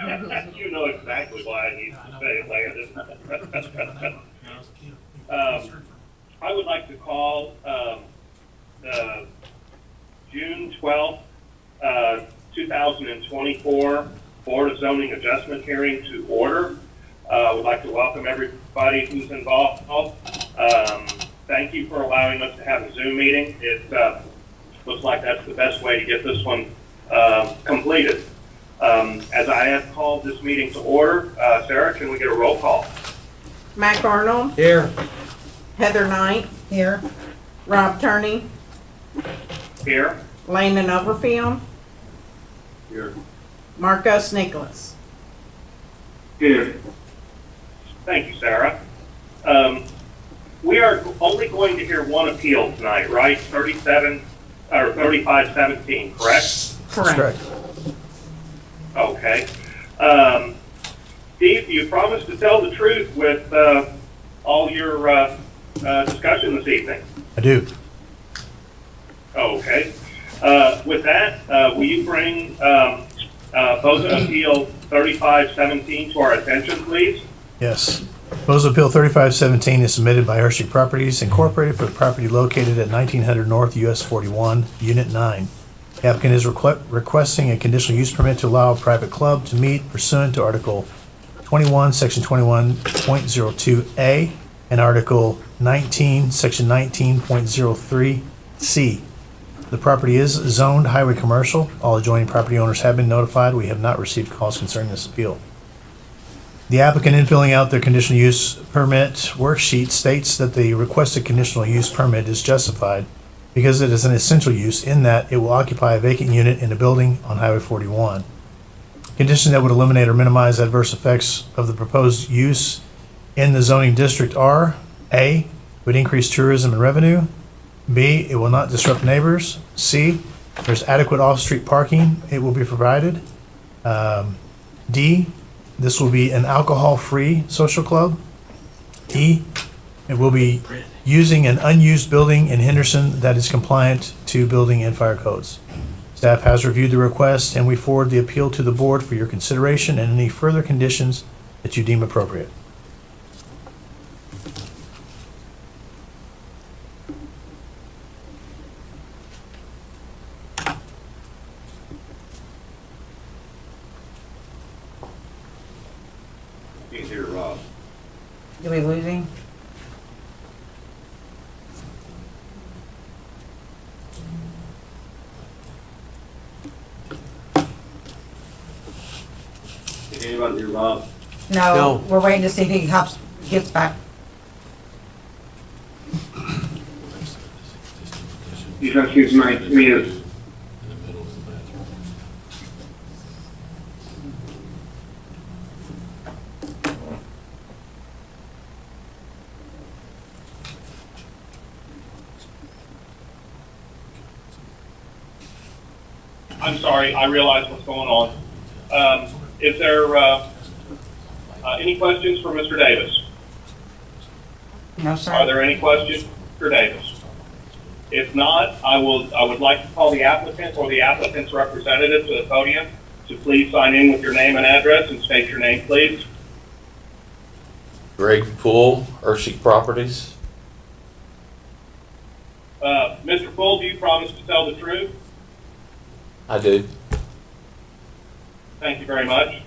You know exactly why I need to say it later. I would like to call June 12th, 2024 Board of Zoning Adjustment hearing to order. I would like to welcome everybody who's involved. Thank you for allowing us to have a Zoom meeting. It looks like that's the best way to get this one completed. As I have called this meeting to order, Sarah, can we get a roll call? Mac Arnold, Here. Heather Knight, Here. Rob Turney, Here. Landon Overfield, Here. Marcos Nicholas. Here. Thank you, Sarah. We are only going to hear one appeal tonight, right? 3517, correct? Correct. Okay. Steve, do you promise to tell the truth with all your discussion this evening? I do. Okay. With that, will you bring Boza Appeal 3517 to our attention, please? Yes. Proposal Appeal 3517 is submitted by Hershey Properties Incorporated for the property located at 1900 North US 41, Unit 9. The applicant is requesting a conditional use permit to allow a private club to meet pursuant to Article 21, Section 21.02A and Article 19, Section 19.03C. The property is zoned highway commercial. All adjoining property owners have been notified. We have not received calls concerning this appeal. The applicant, in filling out their conditional use permit worksheet, states that the requested conditional use permit is justified because it is an essential use in that it will occupy a vacant unit in a building on Highway 41. Conditions that would eliminate or minimize adverse effects of the proposed use in the zoning district are: A, would increase tourism and revenue; B, it will not disrupt neighbors; C, there's adequate off-street parking, it will be provided; D, this will be an alcohol-free social club; E, it will be using an unused building in Henderson that is compliant to building and fire codes. Staff has reviewed the request, and we forward the appeal to the board for your consideration and any further conditions that you deem appropriate. He's here, Rob. Did we lose him? Is anybody here, Rob? No, No. we're waiting to see if he gets back. You just use my mute. I'm sorry, I realize what's going on. Is there any questions for Mr. Davis? No, Are sir. there any questions for Davis? If not, I would like to call the applicant or the applicant's representative to the podium to please sign in with your name and address and state your name, please. Greg Poole, Hershey Properties. Mr. Poole, do you promise to tell the truth? I do. Thank you very much.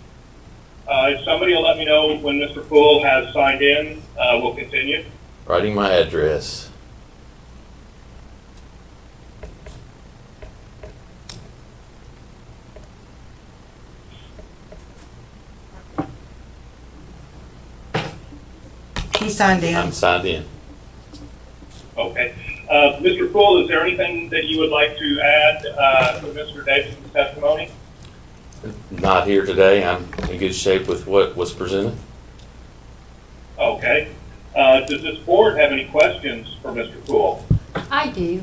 If somebody will let me know when Mr. Poole has signed in, we'll continue. Writing my address. He signed I'm in. signed in. Okay. Mr. Poole, is there anything that you would like to add to Mr. Davis' testimony? Not here today. I'm in good shape with what was presented. Okay. Does this board have any questions for Mr. Poole? I do.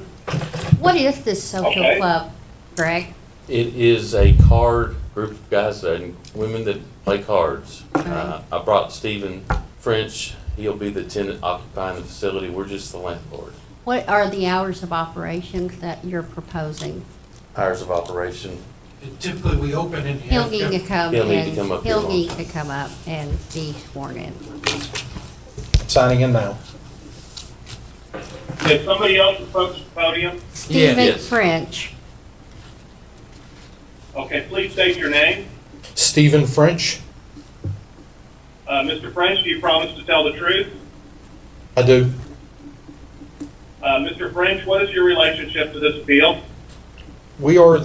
What is this social Okay. club, Greg? It is a card group of guys and women that play cards. I brought Stephen French. He'll be the tenant occupying the facility. We're just the landlord. What are the hours of operations that you're proposing? Hours of operation, Typically, we open and He'll have. need to come He'll need to in. come up here He'll need also. to come up and be sworn in. Signing in now. If somebody else approach the podium, Stephen Yes. French. okay, please state your name. Stephen French. Mr. French, do you promise to tell the truth? I do. Mr. French, what is your relationship to this appeal? We'll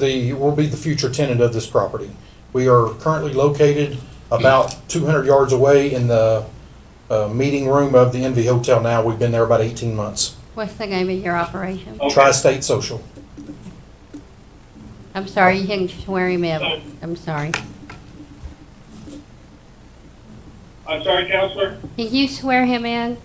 be the future tenant of this property. We are currently located about 200 yards away in the meeting room of the Envy Hotel now. We've been there about 18 months. What's the name of your operation? Okay. Tri-State Social. I'm sorry, you can swear him in. I'm sorry. I'm sorry, Counselor? Did you swear him in?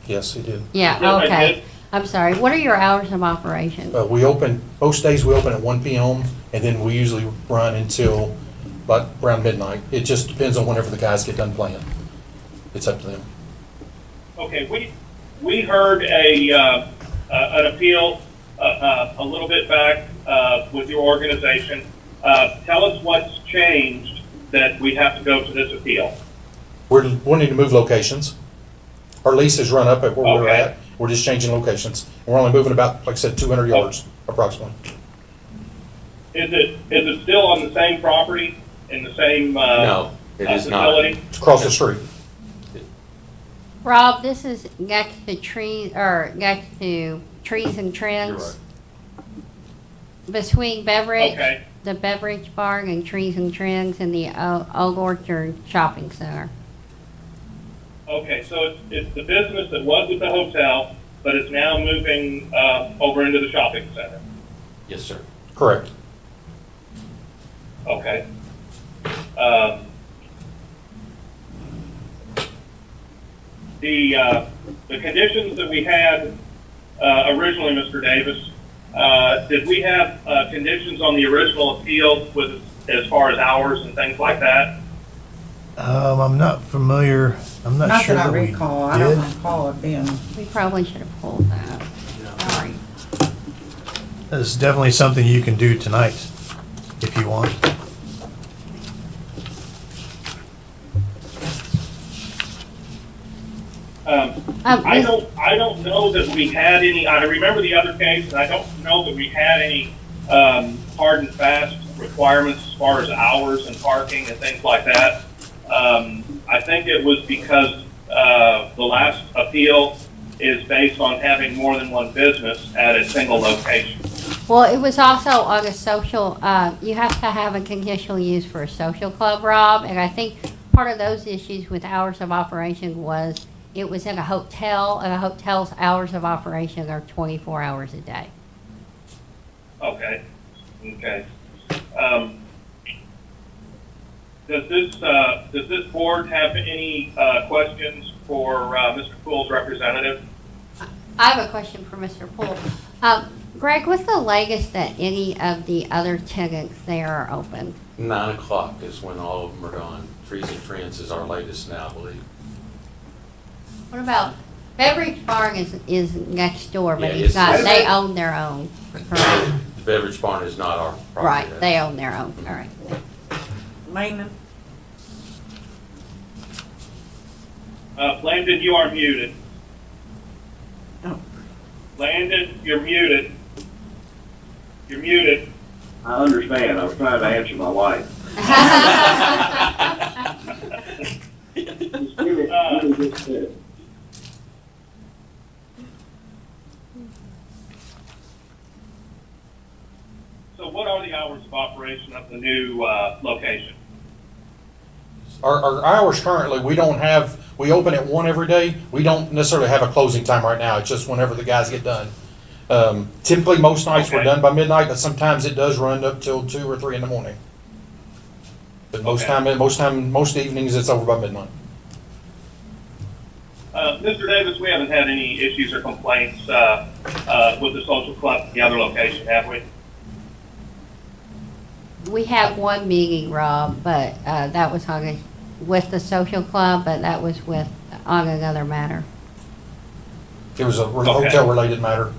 Yes, he did. Yeah, Yes, I okay. did. I'm sorry. What are your hours of operation? Most days we open at 1 p.m. and then we usually run until about around midnight. It just depends on whenever the guys get done playing. It's up to them. Okay, we heard an appeal a little bit back with your organization. Tell us what's changed that we have to go to this appeal. We're wanting to move locations. Our lease is run up at where we're Okay. at. We're just changing locations. We're only moving about, like I said, 200 yards approximately. Is it still on the same property, in the same No, it is not. facility? It's across the street. Rob, this is next to trees, or next to Trees and Trends. You're right. Between Beverage, Okay, the Beverage Bar and Trees and Trends and the Old Orchard Shopping Center. okay, so it's the business that was at the hotel, but it's now moving over into the shopping center. Yes, sir. Correct. Okay. The conditions that we had originally, Mr. Davis, did we have conditions on the original appeal with, as far as hours and things like that? I'm not familiar, I'm not Not sure that I that we recall. I don't did. recall it being. We probably should have pulled that. Sorry. It's definitely something you can do tonight, if you want. I don't know that we had any, I remember the other case, and I don't know that we had any hard and fast requirements as far as hours and parking and things like that. I think it was because the last appeal is based on having more than one business at a single location. Well, it was also on a social, you have to have a conditional use for a social club, Rob, and I think part of those issues with hours of operation was it was in a hotel, and a hotel's hours of operation are 24 hours a day. Okay, okay. Does this board have any questions for Mr. Poole's representative? I have a question for Mr. Poole. Greg, what's the latest that any of the other tenants there are open? 9 o'clock is when all of them are gone. Trees and Trends is our latest now, I believe. What about Beverage Barn is next door, but Yeah, it's not, it's- they own their own. Correct. The Beverage Barn is not our property. Right, they own their own, all right. Lehman, Landon, you are muted. Oh. Landon, you're muted. You're muted. I understand. I was trying to answer my wife. Just give me just a minute. So what are the hours of operation of the new location? Our hours currently, we open at 1 every day. We don't necessarily have a closing time right now. It's just whenever the guys get done. Typically, most nights we're Okay. done by midnight, but sometimes it does run up till 2 or 3 in the morning. But most evenings, it's over by midnight. Mr. Davis, we haven't had any issues or complaints with the social club at the other location, have we? We had one meeting, Rob, but that was with the social club, but that was on another matter. It was a Okay. hotel-related matter.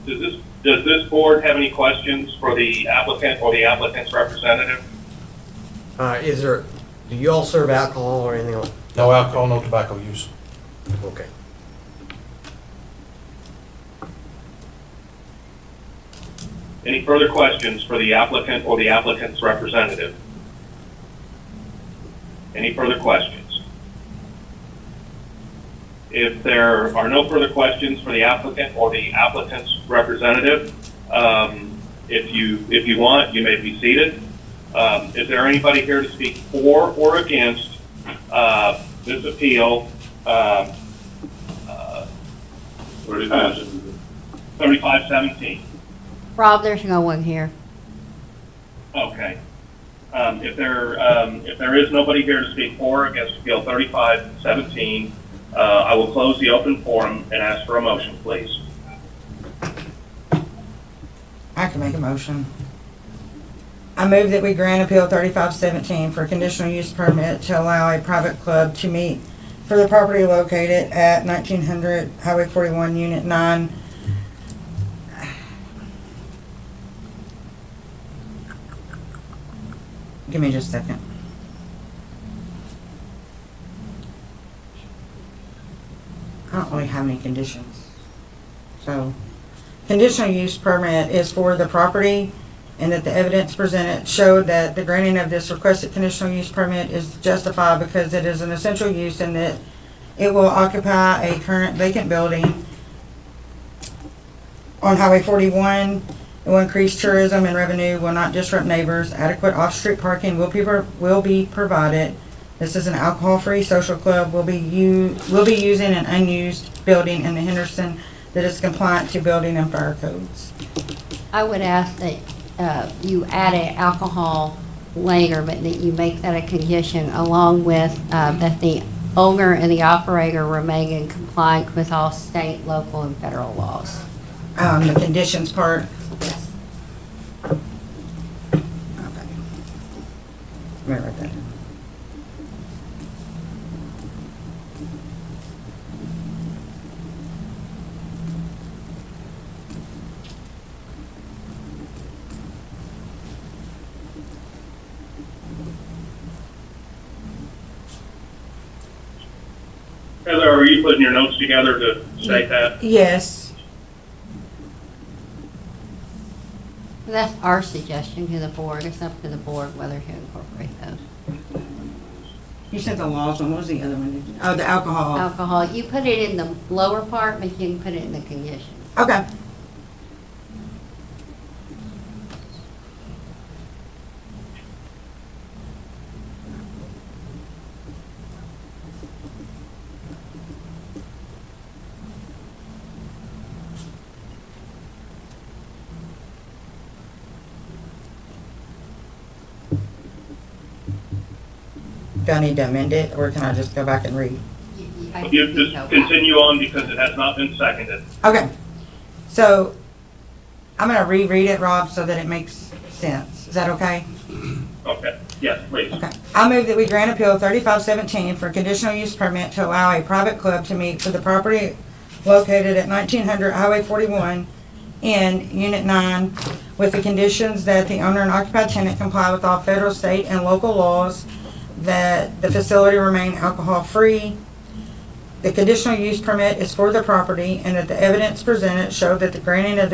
does this board have any questions for the applicant or the applicant's representative? Do you all serve alcohol or anything like? No alcohol, no tobacco use. Okay. Any further questions for the applicant or the applicant's representative? Any further questions? If there are no further questions for the applicant or the applicant's representative, if you want, you may be seated. Is there anybody here to speak for or against this appeal? What is it? 3517. Rob, there's no one here. Okay. If there is nobody here to speak for or against Appeal 3517, I will close the open forum and ask for a motion, please. I can make a motion. I move that we grant Appeal 3517 for a conditional use permit to allow a private club to meet for the property located at 1900 Highway 41, Unit 9. Give me just a second. I don't really have any conditions. So, conditional use permit is for the property, and that the evidence presented showed that the granting of this requested conditional use permit is justified because it is an essential use and that it will occupy a current vacant building on Highway 41. It will increase tourism and revenue, will not disrupt neighbors. Adequate off-street parking will be provided. This is an alcohol-free social club. Will be using an unused building in the Henderson that is compliant to building and fire codes. I would ask that you add an alcohol later, but that you make that a condition along with that the owner and the operator remain in compliance with all state, local, and federal laws. The conditions part. Yes. Okay. Let me write that down. Heather, are you putting your notes together to state that? Yes. That's our suggestion to the board. It's up to the board whether to incorporate those. You said the laws one. What was the other one? Oh, the alcohol. Alcohol, you put it in the lower part, but you can put it in the condition. Okay. Do I need to amend it, or can I just go back and read? You just continue on because it has not been seconded. Okay. So, I'm gonna reread it, Rob, so that it makes sense. Is that okay? Okay, yes, please. Okay. I move that we grant Appeal 3517 for a conditional use permit to allow a private club to meet for the property located at 1900 Highway 41 in Unit 9 with the conditions that the owner and occupied tenant comply with all federal, state, and local laws, that the facility remain alcohol-free. The conditional use permit is for the property, and that the evidence presented showed that the granting of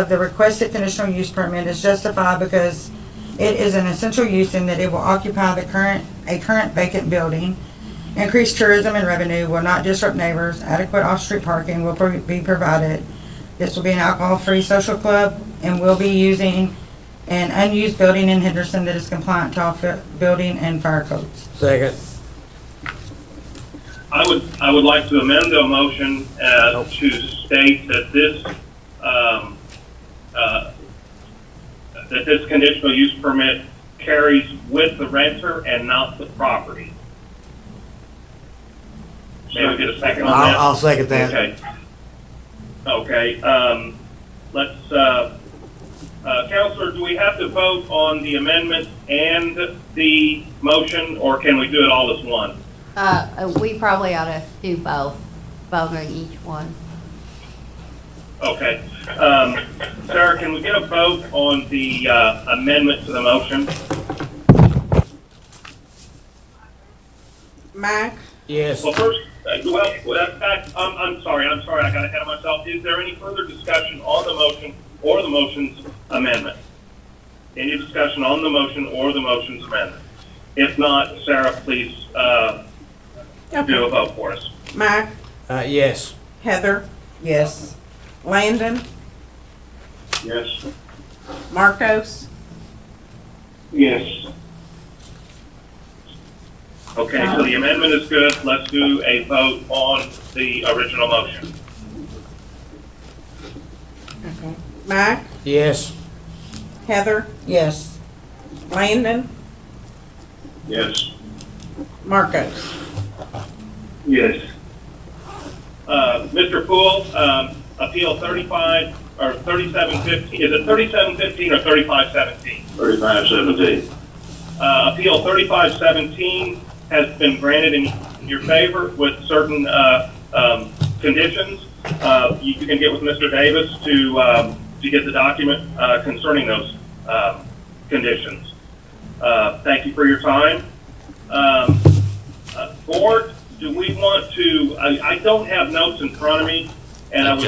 the requested conditional use permit is justified because it is an essential use and that it will occupy a current vacant building. Increased tourism and revenue, will not disrupt neighbors. Adequate off-street parking will be provided. This will be an alcohol-free social club and will be using an unused building in Henderson that is compliant to all building and fire codes. Second. I would like to amend the motion to state that this conditional use permit carries with the renter and not the property. May we get a second on that? I'll second that. Okay. Okay, let's, Counselor, do we have to vote on the amendment and the motion, or can we do it all as one? We probably ought to do both on each one. Okay. Sarah, can we get a vote on the amendment to the motion? Mike, Yes. Well, first, I'm sorry, I got ahead of myself. Is there any further discussion on the motion or the motion's amendment? Any discussion on the motion or the motion's amendment? If not, Sarah, please do a vote for us. Mike, Yes. Heather, Yes. Landon, Yes. Marcos, Yes. Okay, so the amendment is good. Let's do a vote on the original motion. Mike, Yes. Heather, Yes. Landon, Yes. Marcos. Yes. Mr. Poole, appeal 35, or 3715, is it 3715 or 3517? 3517. Appeal 3517 has been granted in your favor with certain conditions. You can get with Mr. Davis to get the document concerning those conditions. Thank you for your time. Board, do we want to, I don't have notes in front of me, and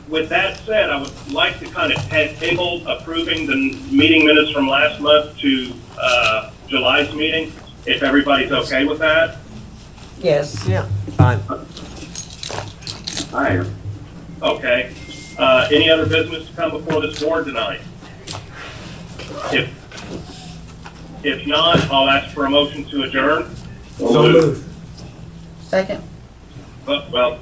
with that said, I would like to kind of table approving the meeting minutes from last month to July's meeting, if everybody's okay with that. Yes. Yeah. Fine. I am. Okay. Any other business to come before this board tonight? If not, I'll ask for a motion to adjourn. So moved. Second. Well,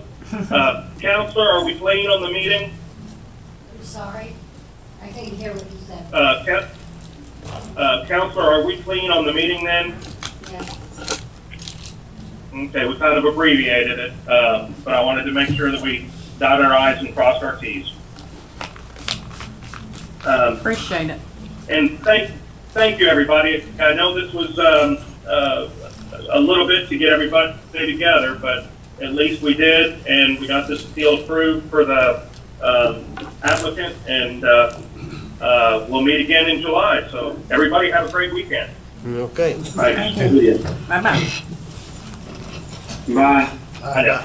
Counselor, are we fleeing on the meeting? I'm sorry, I didn't hear what you said. Counselor, are we fleeing on the meeting then? Yeah. Okay, we kind of abbreviated it, but I wanted to make sure that we dot our i's and cross our t's. Appreciate it. And thank you, everybody. I know this was a little bit to get everybody together, but at least we did, and we got this appeal approved for the applicant, and we'll meet again in July. So everybody have a great weekend. Okay. Thanks. Bye-bye. Bye. I know.